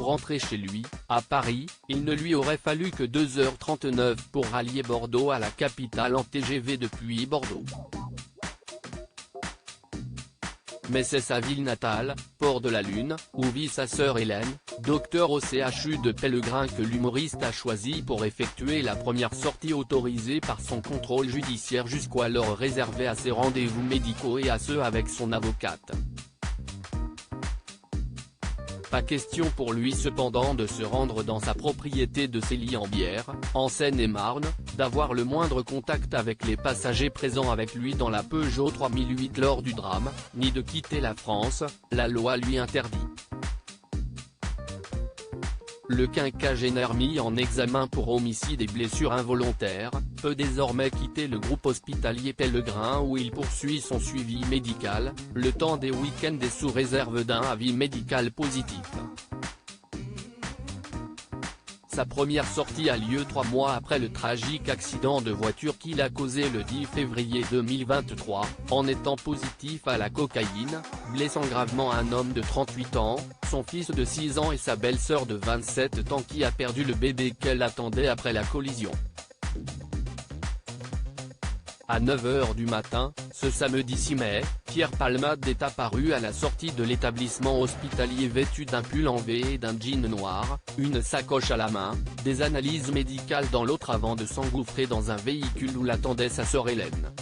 rentrer chez lui, à Paris, il ne lui aurait fallu que 2h39 pour rallier Bordeaux à la capitale en TGV depuis Bordeaux. Mais c'est sa ville natale, Port de la Lune, où vit sa sœur Hélène, docteur au CHU de Pellegrin, que l'humoriste a choisi pour effectuer la première sortie autorisée par son contrôle judiciaire, jusqu'alors réservée à ses rendez-vous médicaux et à ceux avec son avocate. Pas question pour lui cependant de se rendre dans sa propriété de Célie-en-Bière, en Seine-et-Marne, d'avoir le moindre contact avec les passagers présents avec lui dans la Peugeot 3008 lors du drame, ni de quitter la France, la loi lui interdit. Le quinquagénaire mis en examen pour homicide et blessures involontaires, peut désormais quitter le groupe hospitalier Pellegrin où il poursuit son suivi médical, le temps des week-ends et sous réserve d'un avis médical positif. Sa première sortie a lieu 3 mois après le tragique accident de voiture qu'il a causé le 10 février 2023, en étant positif à la cocaïne, blessant gravement un homme de 38 ans, son fils de 6 ans et sa belle-sœur de 27 ans qui a perdu le bébé qu'elle attendait après la collision. À 9h du matin, ce samedi 6 mai, Pierre Palmade est apparu à la sortie de l'établissement hospitalier vêtu d'un pull en V et d'un jean noir, une sacoche à la main, des analyses médicales dans l'autre avant de s'engouffrer dans un véhicule où l'attendait sa sœur Hélène.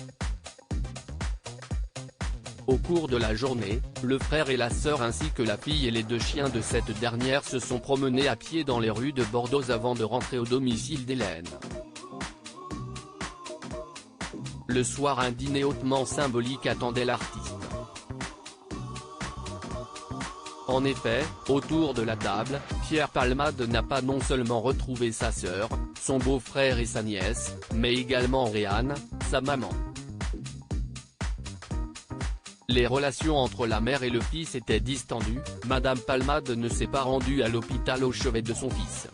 Au cours de la journée, le frère et la sœur ainsi que la fille et les 2 chiens de cette dernière se sont promenés à pied dans les rues de Bordeaux avant de rentrer au domicile d'Hélène. Le soir, un dîner hautement symbolique attendait l'artiste. En effet, autour de la table, Pierre Palmade n'a pas non seulement retrouvé sa sœur, son beau-frère et sa nièce, mais également Réanne, sa maman. Les relations entre la mère et le fils étaient distendues, Madame Palmade ne s'est pas rendue à l'hôpital au chevet de son fils.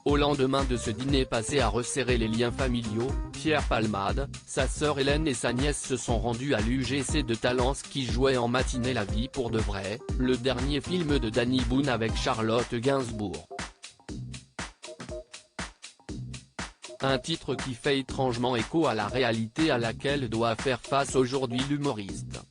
Au lendemain de ce dîner passé à resserrer les liens familiaux, Pierre Palmade, sa sœur Hélène et sa nièce se sont rendus à l'UGC de Talence qui jouait en matinée La vie pour de vrai, le dernier film de Danny Boone avec Charlotte Gainsbourg. Un titre qui fait étrangement écho à la réalité à laquelle doit faire face aujourd'hui l'humoriste.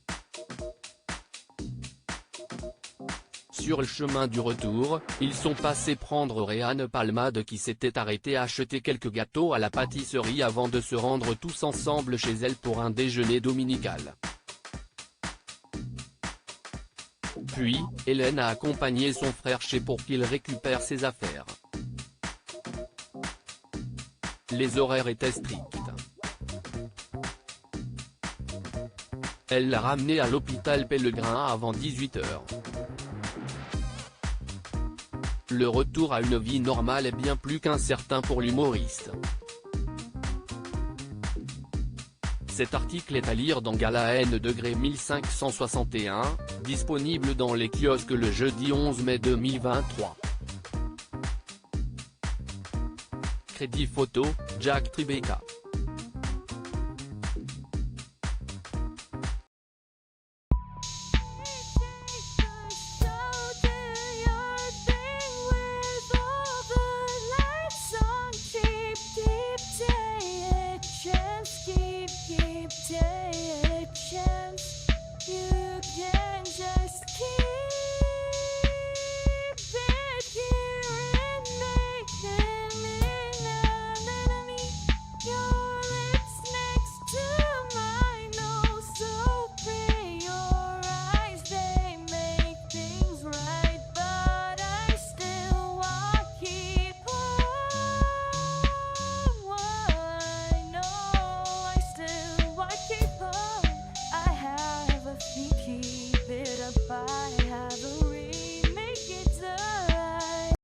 Sur le chemin du retour, ils sont passés prendre Réanne Palmade qui s'était arrêtée acheter quelques gâteaux à la pâtisserie avant de se rendre tous ensemble chez elle pour un déjeuner dominical. Puis, Hélène a accompagné son frère pour qu'il récupère ses affaires. Les horaires étaient stricts. Elle l'a ramené à l'hôpital Pellegrin avant 18h. Le retour à une vie normale est bien plus qu'incertain pour l'humoriste. Cet article est à lire dans Gala N degré 1561, disponible dans les kiosques le jeudi 11 mai 2023. Crédit photo, Jack Tribeca.